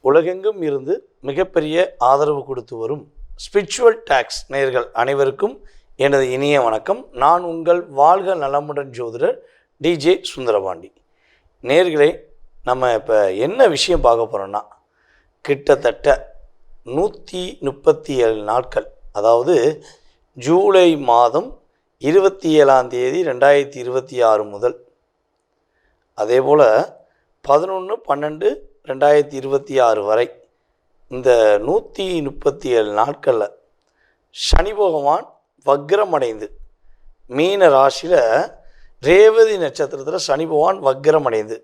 உலகெங்கும் இருந்து மிகப்பெரிய ஆதரவு கொடுத்து வரும் ஸ்பிரிச்சுவல் டாக்ஸ் நேயர்கள் அனைவருக்கும் எனது இனிய வணக்கம். நான் உங்கள் வாழ்க நலமுடன் ஜோதிடர் டிஜே சுந்தரபாண்டி. நேயர்களே, நம்ம இப்போ என்ன விஷயம் பார்க்க போகிறோன்னா, கிட்டத்தட்ட 137 நாட்கள், அதாவது ஜூலை மாதம் 27ஆம் தேதி 2026 முதல், அதே போல் 11/12/2026 வரை இந்த 137 நாட்களில் சனி பகவான் வக்ரமடைந்து மீன ராசியில் ரேவதி நட்சத்திரத்தில் சனி பகவான் வக்ரமடைந்து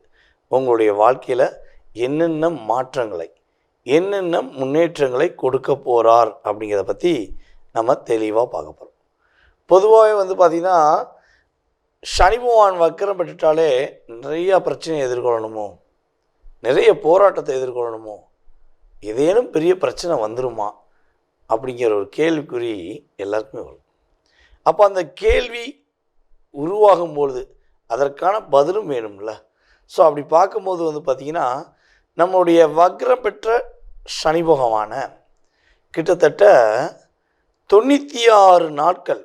உங்களுடைய வாழ்க்கையில் என்னென்ன மாற்றங்களை, என்னென்ன முன்னேற்றங்களை கொடுக்க போகிறார் அப்படிங்கிறத பற்றி நம்ம தெளிவாக பார்க்க போகிறோம். பொதுவாகவே பார்த்திங்கன்னா, சனி பகவான் வக்கரம் பெற்றுட்டாலே நிறையா பிரச்சனையை எதிர்கொள்ளணுமோ, நிறைய போராட்டத்தை எதிர்கொள்ளணுமோ, ஏதேனும் பெரிய பிரச்சனை வந்துடுமா அப்படிங்கிற ஒரு கேள்விக்குறி எல்லாருக்குமே வரும். அப்போ அந்த கேள்வி உருவாகும் பொழுது அதற்கான பதிலும் வேணும்ல. ஸோ அப்படி பார்க்கும்போது பார்த்திங்கன்னா, நம்மளுடைய வக்ரம் பெற்ற சனி பகவானை கிட்டத்தட்ட 96 நாட்கள்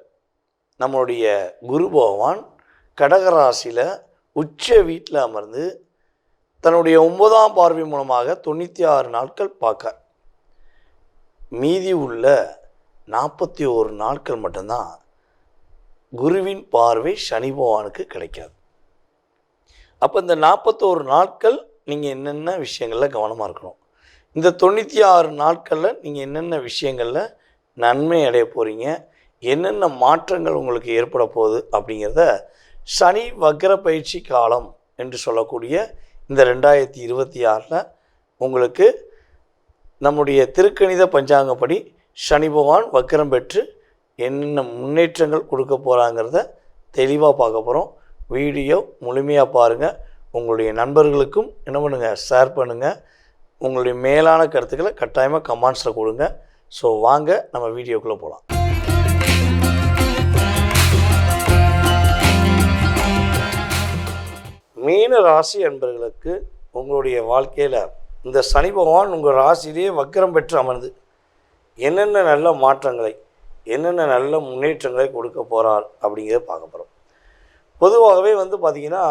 நம்மளுடைய குரு பகவான் கடகராசியில் உச்ச வீட்டில் அமர்ந்து தன்னுடைய 9ஆம் பார்வை மூலமாக 96 நாட்கள் பார்க்க, மீதி உள்ள 41 நாட்கள் மட்டும்தான் குருவின் பார்வை சனி பகவானுக்கு கிடைக்காது. அப்போ இந்த 41 நாட்கள் நீங்கள் என்னென்ன விஷயங்களில் கவனமாக இருக்கணும், இந்த 96 நாட்களில் நீங்கள் என்னென்ன விஷயங்களில் நன்மை அடைய போகிறீங்க, என்னென்ன மாற்றங்கள் உங்களுக்கு ஏற்பட போகுது அப்படிங்கிறத சனி வக்ர பயிற்சி காலம் என்று சொல்லக்கூடிய இந்த 2026 உங்களுக்கு நம்முடைய திருக்கணித பஞ்சாங்கப்படி சனி பகவான் வக்ரம் பெற்று என்னென்ன முன்னேற்றங்கள் கொடுக்க போகிறாங்கிறத தெளிவாக பார்க்க போகிறோம். வீடியோ முழுமையாக பாருங்கள். உங்களுடைய நண்பர்களுக்கும் என்ன பண்ணுங்கள், ஷேர் பண்ணுங்கள். உங்களுடைய மேலான கருத்துக்களை கட்டாயமாக கமெண்ட்ஸில் கொடுங்க. ஸோ வாங்க நம்ம வீடியோக்குள்ளே போகலாம். மீன ராசி என்பவர்களுக்கு உங்களுடைய வாழ்க்கையில் இந்த சனி பகவான் உங்கள் ராசியிலேயே வக்ரம் பெற்று அமர்ந்து என்னென்ன நல்ல மாற்றங்களை, என்னென்ன நல்ல முன்னேற்றங்களை கொடுக்க போகிறார் அப்படிங்கிறத பார்க்க போகிறோம். பொதுவாகவே பார்த்திங்கன்னா,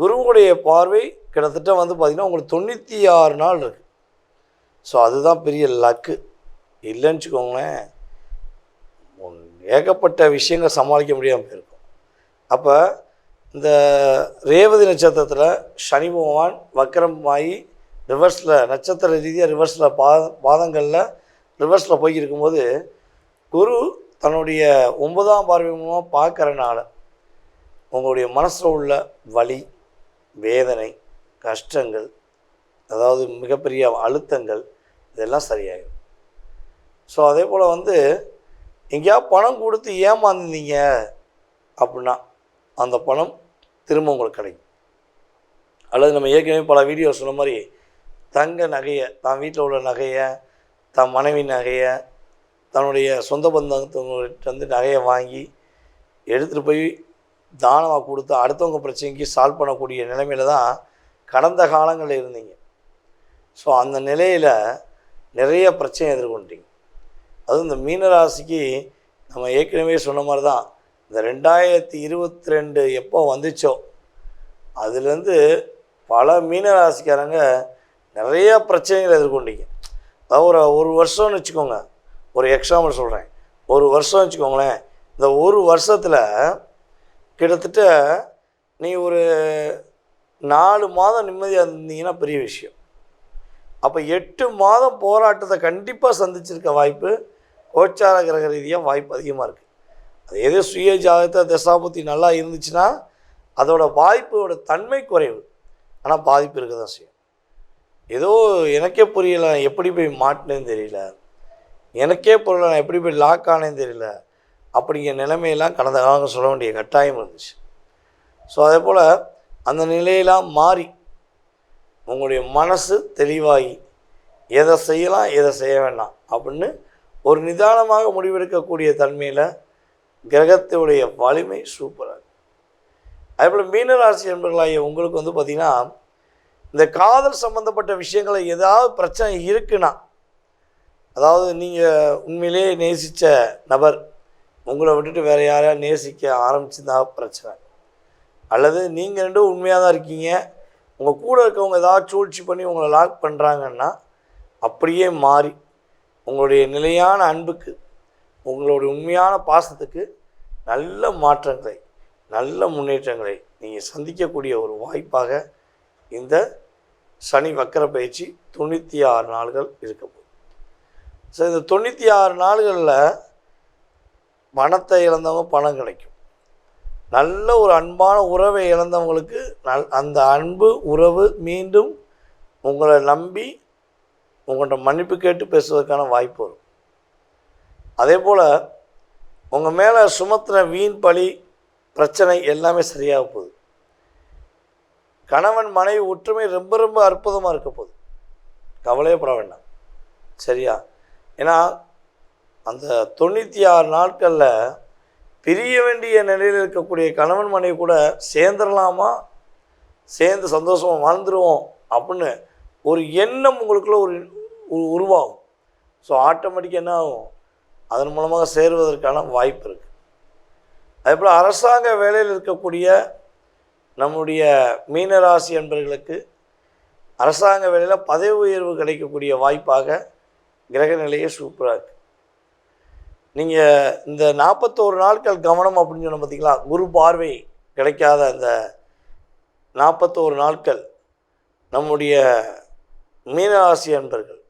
குருவுடைய பார்வை கிட்டத்தட்ட பார்த்திங்கன்னா உங்களுக்கு 96 நாள் இருக்குது. ஸோ அதுதான் பெரிய லக்கு. இல்லைன்னு வச்சுக்கோங்களேன், ஏகப்பட்ட விஷயங்கள் சமாளிக்க முடியாமல் போயிருக்கும். அப்போ இந்த ரேவதி நட்சத்திரத்தில் சனி பகவான் வக்கரமாகி ரிவர்ஸில், நட்சத்திர ரீதியாக ரிவர்ஸில் பாதங்களில் ரிவர்ஸில் போய்க்கிருக்கும்போது குரு தன்னுடைய 9ஆம் பார்வை மூலமாக பார்க்குறனால உங்களுடைய மனசில் உள்ள வலி, வேதனை, கஷ்டங்கள், அதாவது மிகப்பெரிய அழுத்தங்கள் இதெல்லாம் சரியாகும். ஸோ அதே போல் எங்கேயாவது பணம் கொடுத்து ஏமாந்தீங்க அப்படின்னா அந்த பணம் திரும்ப உங்களுக்கு கிடைக்கும். அல்லது நம்ம ஏற்கனவே பல வீடியோ சொன்ன மாதிரி தங்க நகையை, தான் வீட்டில் உள்ள நகையை, தன் மனைவி நகையை, தன்னுடைய சொந்த பந்தவங்கிட்ட நகையை வாங்கி எடுத்துகிட்டு போய் தானமாக கொடுத்து அடுத்தவங்க பிரச்சனைக்கு சால்வ் பண்ணக்கூடிய நிலைமையில் தான் கடந்த காலங்களில் இருந்தீங்க. ஸோ அந்த நிலையில் நிறைய பிரச்சனை எதிர்கொண்டீங்க. அதுவும் இந்த மீனராசிக்கு நம்ம ஏற்கனவே சொன்ன மாதிரி தான், இந்த 2022 எப்போ வந்துச்சோ அதுலேருந்து பல மீனராசிக்காரங்க நிறைய பிரச்சனைகள் எதிர்கொண்டீங்க. அதாவது ஒரு வருஷம்னு வச்சுக்கோங்க, ஒரு எக்ஸாம்பிள் சொல்கிறேன், ஒரு வருஷம் வச்சுக்கோங்களேன். இந்த ஒரு வருஷத்தில் கிட்டத்தட்ட நீ ஒரு 4 மாதம் நிம்மதியாக இருந்தீங்கன்னா பெரிய விஷயம். அப்போ 8 மாதம் போராட்டத்தை கண்டிப்பாக சந்திச்சிருக்க வாய்ப்பு கோச்சார கிரக ரீதியாக வாய்ப்பு அதிகமாக இருக்குது. அது எது சுய ஜாதகத்தை தசாபுத்தி நல்லா இருந்துச்சுன்னா அதோட வாய்ப்போட தன்மை குறைவு, ஆனால் பாதிப்பு இருக்க தான் செய்யும். ஏதோ எனக்கே புரியலை, எப்படி போய் மாட்டினேன்னு தெரியல, எனக்கே புரியல, நான் எப்படி போய் லாக் ஆனேன்னு தெரியல அப்படிங்கிற நிலைமையெல்லாம் கடந்த காலங்கள் சொல்ல வேண்டிய கட்டாயம் இருந்துச்சு. ஸோ அதே போல் அந்த நிலையெல்லாம் மாறி உங்களுடைய மனசு தெளிவாகி எதை செய்யலாம் எதை செய்ய வேண்டாம் அப்படின்னு ஒரு நிதானமாக முடிவெடுக்கக்கூடிய தன்மையில் கிரகத்துடைய வலிமை சூப்பராக. அதேபோல் மீனராசி என்பர்களாகிய உங்களுக்கு பார்த்திங்கன்னா இந்த காதல் சம்பந்தப்பட்ட விஷயங்களை ஏதாவது பிரச்சனை இருக்குன்னா, அதாவது நீங்கள் உண்மையிலேயே நேசித்த நபர் உங்களை விட்டுட்டு வேறு யாரையா நேசிக்க ஆரம்பிச்சுருந்தா பிரச்சனை, அல்லது நீங்கள் ரெண்டும் உண்மையாக தான் இருக்கீங்க, உங்கள் கூட இருக்கவங்க ஏதாவது சூழ்ச்சி பண்ணி உங்களை லாக் பண்ணுறாங்கன்னா, அப்படியே மாறி உங்களுடைய நிலையான அன்புக்கு, உங்களுடைய உண்மையான பாசத்துக்கு நல்ல மாற்றங்களை, நல்ல முன்னேற்றங்களை நீங்கள் சந்திக்கக்கூடிய ஒரு வாய்ப்பாக இந்த சனி வக்கர பயிற்சி 96 நாள்கள் இருக்க போகுது. ஸோ இந்த 96 நாள்களில் பணத்தை இழந்தவங்க பணம் கிடைக்கும். நல்ல ஒரு அன்பான உறவை இழந்தவங்களுக்கு அந்த அன்பு உறவு மீண்டும் உங்களை நம்பி உங்கள்கிட்ட மன்னிப்பு கேட்டு பேசுவதற்கான வாய்ப்பு வரும். அதே போல் உங்கள் மேலே சுமத்துன வீண் பழி பிரச்சனை எல்லாமே சரியாக போகுது. கணவன் மனைவி ஒற்றுமை ரொம்ப ரொம்ப அற்புதமாக இருக்க போகுது. கவலையே பட வேண்டாம். சரியா? ஏன்னா அந்த 96 நாட்களில் பிரிய வேண்டிய நிலையில் இருக்கக்கூடிய கணவன் மனைவி கூட சேர்ந்துடலாமா, சேர்ந்து சந்தோஷமாக வாழ்ந்துருவோம் அப்படின்னு ஒரு எண்ணம் உங்களுக்குள்ள ஒரு உருவாகும். ஸோ ஆட்டோமேட்டிக்காக என்ன ஆகும், அதன் மூலமாக சேருவதற்கான வாய்ப்பு இருக்குது. அதேபோல் அரசாங்க வேலையில் இருக்கக்கூடிய நம்முடைய மீனராசி என்பவர்களுக்கு அரசாங்க வேலையில் பதவி உயர்வு கிடைக்கக்கூடிய வாய்ப்பாக கிரக நிலையே சூப்பராக இருக்குது. நீங்கள் இந்த 41 நாட்கள் கவனம் அப்படின்னு சொன்ன பார்த்தீங்களா, குரு பார்வை கிடைக்காத அந்த 41 நாட்கள் நம்முடைய மீனராசி என்பர்கள்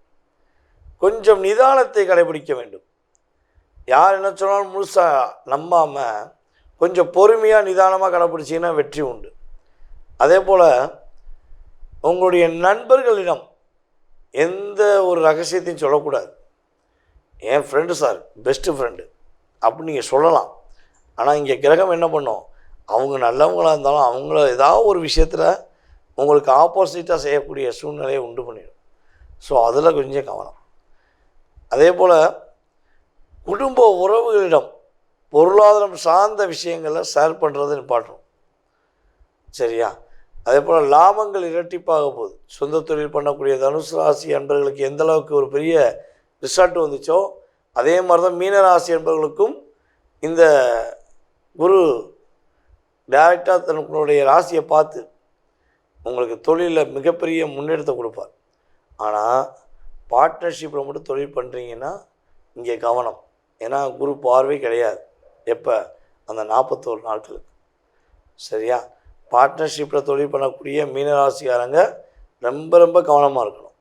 கொஞ்சம் நிதானத்தை கடைபிடிக்க வேண்டும். யார் என்ன சொன்னாலும் முழுசாக நம்பாமல் கொஞ்சம் பொறுமையாக நிதானமாக கடைப்பிடிச்சிங்கன்னா வெற்றி உண்டு. அதே போல் உங்களுடைய நண்பர்களிடம் எந்த ஒரு ரகசியத்தையும் சொல்லக்கூடாது. என் ஃப்ரெண்டு சார், பெஸ்ட்டு ஃப்ரெண்டு அப்படின்னு நீங்கள் சொல்லலாம். ஆனால் இங்கே கிரகம் என்ன பண்ணும், அவங்க நல்லவங்களாக இருந்தாலும் அவங்கள ஏதாவது ஒரு விஷயத்தில் உங்களுக்கு ஆப்போசிட்டாக செய்யக்கூடிய சூழ்நிலையை உண்டு பண்ணிடும். ஸோ அதில் கொஞ்சம் கவனம். அதே போல் குடும்ப உறவுகளிடம் பொருளாதாரம் சார்ந்த விஷயங்களில் ஷேர் பண்ணுறது நிப்பாட்டணும். சரியா? அதே போல் லாபங்கள் இரட்டிப்பாக போகுது. சொந்த தொழில் பண்ணக்கூடிய தனுசு ராசி அன்பர்களுக்கு எந்த அளவுக்கு ஒரு பெரிய ரிசல்ட் வந்துச்சோ அதே மாதிரி தான் மீனராசி என்பவர்களுக்கும் இந்த குரு டைரெக்டாக தன்னுடைய ராசியை பார்த்து உங்களுக்கு தொழிலில் மிகப்பெரிய முன்னேற்றத்தை கொடுப்பார். ஆனால் பார்ட்னர்ஷிப்பில் மட்டும் தொழில் பண்ணுறீங்கன்னா இங்கே கவனம். ஏன்னா குரு பார்வை கிடையாது. எப்போ? அந்த 41 நாட்களுக்கு. சரியா? பார்ட்னர்ஷிப்பில் தொழில் பண்ணக்கூடிய மீனராசிக்காரங்க ரொம்ப ரொம்ப கவனமாக இருக்கணும்.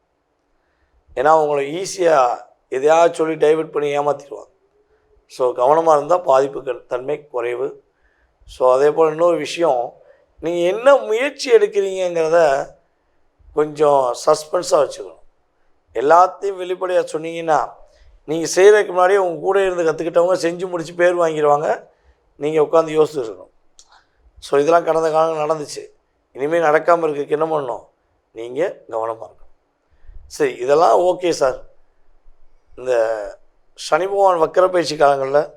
ஏன்னா அவங்கள ஈஸியாக எதையாவது சொல்லி டைவெர்ட் பண்ணி ஏமாற்றிடுவாங்க. ஸோ கவனமாக இருந்தால் பாதிப்பு தன்மை குறைவு. ஸோ அதே போல் இன்னொரு விஷயம், நீங்கள் என்ன முயற்சி எடுக்கிறீங்கிறத கொஞ்சம் சஸ்பென்ஸாக வச்சுக்கணும். எல்லாத்தையும் வெளிப்படையாக சொன்னீங்கன்னா நீங்கள் செய்கிறதுக்கு முன்னாடியே உங்கள் கூட இருந்து கற்றுக்கிட்டவங்க செஞ்சு முடித்து பேர் வாங்கிடுவாங்க. நீங்கள் உட்காந்து யோசிச்சுருக்கணும். ஸோ இதெல்லாம் கடந்த காலங்கள் நடந்துச்சு. இனிமேல் நடக்காமல் இருக்கிறதுக்கு என்ன பண்ணணும், நீங்கள் கவனமாக இருக்கணும். சரி, இதெல்லாம் ஓகே சார். இந்த சனி பகவான் வக்கர பயிற்சி காலங்களில்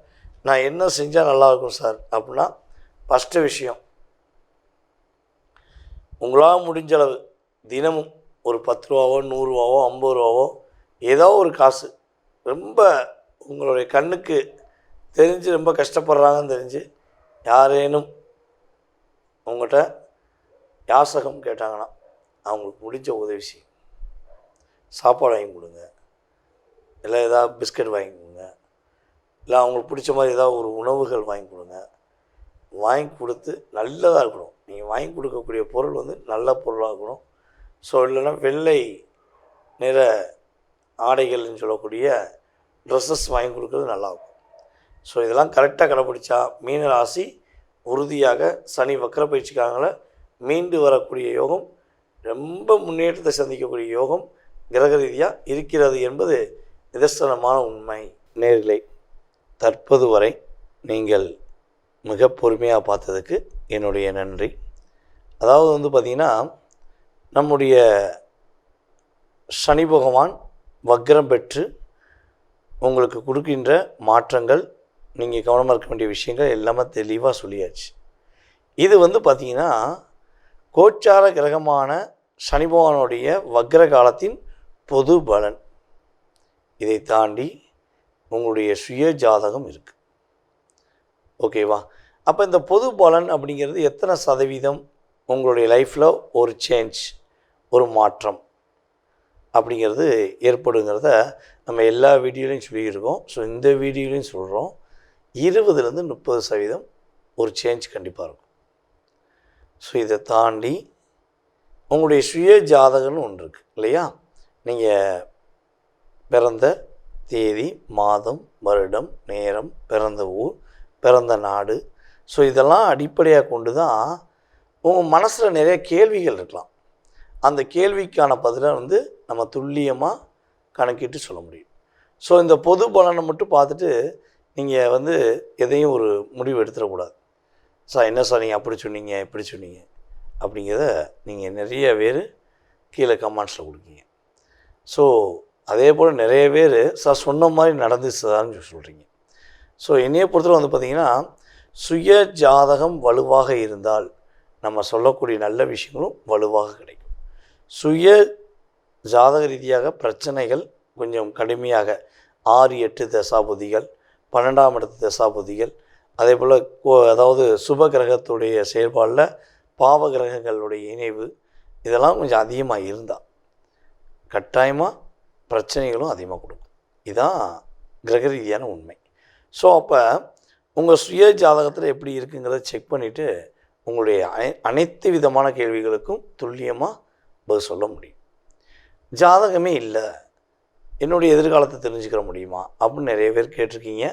நான் என்ன செஞ்சால் நல்லாயிருக்கும் சார் அப்படின்னா, ஃபஸ்ட்டு விஷயம், உங்களால் முடிஞ்சளவு தினமும் ஒரு 10 ரூபாவோ 100 ரூபாவோ 50 ரூபாவோ ஏதோ ஒரு காசு, ரொம்ப உங்களுடைய கண்ணுக்கு தெரிஞ்சு ரொம்ப கஷ்டப்படுறாங்கன்னு தெரிஞ்சு யாரேனும் உங்கள்கிட்ட யாசகம் கேட்டாங்கன்னா அவங்களுக்கு முடிஞ்ச உதவி செய்யும். சாப்பாடு வாங்கி கொடுங்க, இல்லை ஏதாவது பிஸ்கட் வாங்கி கொடுங்க, இல்லை அவங்களுக்கு பிடிச்ச மாதிரி ஏதாவது ஒரு உணவுகள் வாங்கி கொடுங்க. வாங்கி கொடுத்து நல்லதாக இருக்கணும். நீங்கள் வாங்கி கொடுக்கக்கூடிய பொருள் வந்து நல்ல பொருளாக இருக்கணும். ஸோ இல்லைன்னா வெள்ளை நிற ஆடைகள்னு சொல்லக்கூடிய ட்ரெஸ்ஸஸ் வாங்கி கொடுக்குறது நல்லாயிருக்கும். ஸோ இதெல்லாம் கரெக்டாக கடைப்பிடிச்சா மீனராசி உறுதியாக சனி வக்கர பயிற்சிக்காரங்கள மீண்டு வரக்கூடிய யோகம், ரொம்ப முன்னேற்றத்தை சந்திக்கக்கூடிய யோகம் கிரக ரீதியாக இருக்கிறது என்பது நிதர்சனமான உண்மை. நேர்களே, தற்போது வரை நீங்கள் மிக பொறுமையாக பார்த்ததுக்கு என்னுடைய நன்றி. அதாவது வந்து பார்த்திங்கன்னா, நம்முடைய சனி பகவான் வக்ரம் பெற்று உங்களுக்கு கொடுக்கின்ற மாற்றங்கள், நீங்கள் கவனமாக இருக்க வேண்டிய விஷயங்கள் எல்லாமே தெளிவாக சொல்லியாச்சு. இது வந்து பார்த்திங்கன்னா கோச்சார கிரகமான சனி பகவானுடைய வக்ர காலத்தின் பொது பலன். இதை தாண்டி உங்களுடைய சுய ஜாதகம் இருக்குது. ஓகேவா? அப்போ இந்த பொது பலன் அப்படிங்கிறது எத்தனை சதவீதம் உங்களுடைய லைஃப்பில் ஒரு சேஞ்ச், ஒரு மாற்றம் அப்படிங்கிறது ஏற்படுங்கிறத நம்ம எல்லா வீடியோலையும் சொல்லியிருக்கோம். ஸோ இந்த வீடியோலையும் சொல்கிறோம். 20-30% ஒரு சேஞ்ச் கண்டிப்பாக இருக்கும். ஸோ இதை தாண்டி உங்களுடைய சுய ஜாதகம்னு ஒன்று இருக்குது இல்லையா? நீங்கள் பிறந்த தேதி, மாதம், வருடம், நேரம், பிறந்த ஊர், பிறந்த நாடு, ஸோ இதெல்லாம் அடிப்படையாக கொண்டு தான் உங்கள் மனசில் நிறைய கேள்விகள் இருக்கலாம். அந்த கேள்விக்கான பதிலை நம்ம துல்லியமாக கணக்கிட்டு சொல்ல முடியும். ஸோ இந்த பொது பலனை மட்டும் பார்த்துட்டு நீங்கள் எதையும் ஒரு முடிவு எடுத்துடக்கூடாது. சார் என்ன சார் நீங்கள் அப்படி சொன்னீங்க இப்படி சொன்னீங்க அப்படிங்கிறத நீங்கள் நிறைய பேர் கீழே கமெண்ட்ஸில் கொடுக்கீங்க. ஸோ அதே போல் நிறைய பேர் சார் சொன்ன மாதிரி நடந்துச்சுதான்னு சொல்கிறீங்க. ஸோ என்னையை பொறுத்தவரை பார்த்திங்கன்னா, சுய ஜாதகம் வலுவாக இருந்தால் நம்ம சொல்லக்கூடிய நல்ல விஷயங்களும் வலுவாக கிடைக்கும். சுய ஜாதக ரீதியாக பிரச்சனைகள் கொஞ்சம் கடுமையாக 6-8 தசாபதிகள், 12ஆம் இடத்து தசாபதிகள், அதே போல் அதாவது சுப கிரகத்துடைய செயல்பாடில் பாவ கிரகங்களுடைய இணைவு, இதெல்லாம் கொஞ்சம் அதிகமாக இருந்தால் கட்டாயமாக பிரச்சனைகளும் அதிகமாக கொடுக்கும். இதுதான் கிரக ரீதியான உண்மை. ஸோ அப்போ உங்கள் சுய ஜாதகத்தில் எப்படி இருக்குங்கிறத செக் பண்ணிவிட்டு உங்களுடைய அனைத்து விதமான கேள்விகளுக்கும் துல்லியமாக பதில் சொல்ல முடியும். ஜாதகமே இல்லை, என்னுடைய எதிர்காலத்தை தெரிஞ்சுக்கிற முடியுமா அப்படின்னு நிறைய பேர் கேட்டிருக்கீங்க.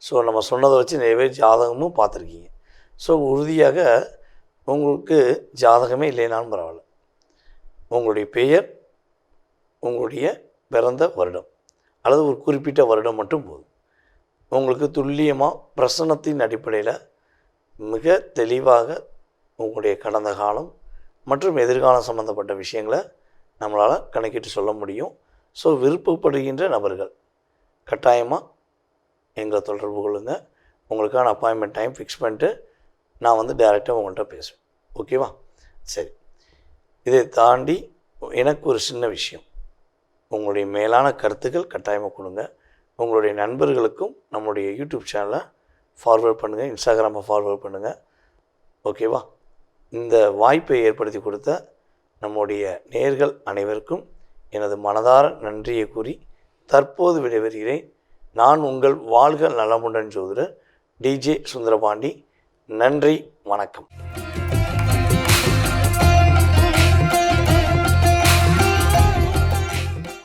ஸோ நம்ம சொன்னதை வச்சு நிறைய பேர் ஜாதகமும் பார்த்துருக்கீங்க. ஸோ உறுதியாக உங்களுக்கு ஜாதகமே இல்லைனாலும் பரவாயில்ல, உங்களுடைய பெயர், உங்களுடைய பிறந்த வருடம் அல்லது ஒரு குறிப்பிட்ட வருடம் மட்டும் போதும். உங்களுக்கு துல்லியமாக பிரசன்னத்தின் அடிப்படையில் மிக தெளிவாக உங்களுடைய கடந்த காலம் மற்றும் எதிர்காலம் சம்மந்தப்பட்ட விஷயங்களை நம்மளால் கணக்கிட்டு சொல்ல முடியும். ஸோ விருப்பப்படுகின்ற நபர்கள் கட்டாயமாக எங்களை தொடர்பு கொள்ளுங்க. உங்களுக்கான அப்பாயின்மெண்ட் டைம் ஃபிக்ஸ் பண்ணிட்டு நான் டைரெக்டாக உங்கள்கிட்ட பேசுவேன். ஓகேவா? சரி, இதை தாண்டி எனக்கு ஒரு சின்ன விஷயம், உங்களுடைய மேலான கருத்துக்கள் கட்டாயமாக கொடுங்க. உங்களுடைய நண்பர்களுக்கும் நம்முடைய யூடியூப் சேனலை ஃபார்வர்ட் பண்ணுங்கள், இன்ஸ்டாகிராமை ஃபார்வர்ட் பண்ணுங்கள். ஓகேவா? இந்த வாய்ப்பை ஏற்படுத்தி கொடுத்த நம்முடைய நேயர்கள் அனைவருக்கும் எனது மனதார நன்றியை கூறி தற்போது விடைபெறுகிறேன். நான் உங்கள் வாழ்க நலமுடன் ஜோதிடர் டிஜே சுந்தரபாண்டி. நன்றி, வணக்கம்.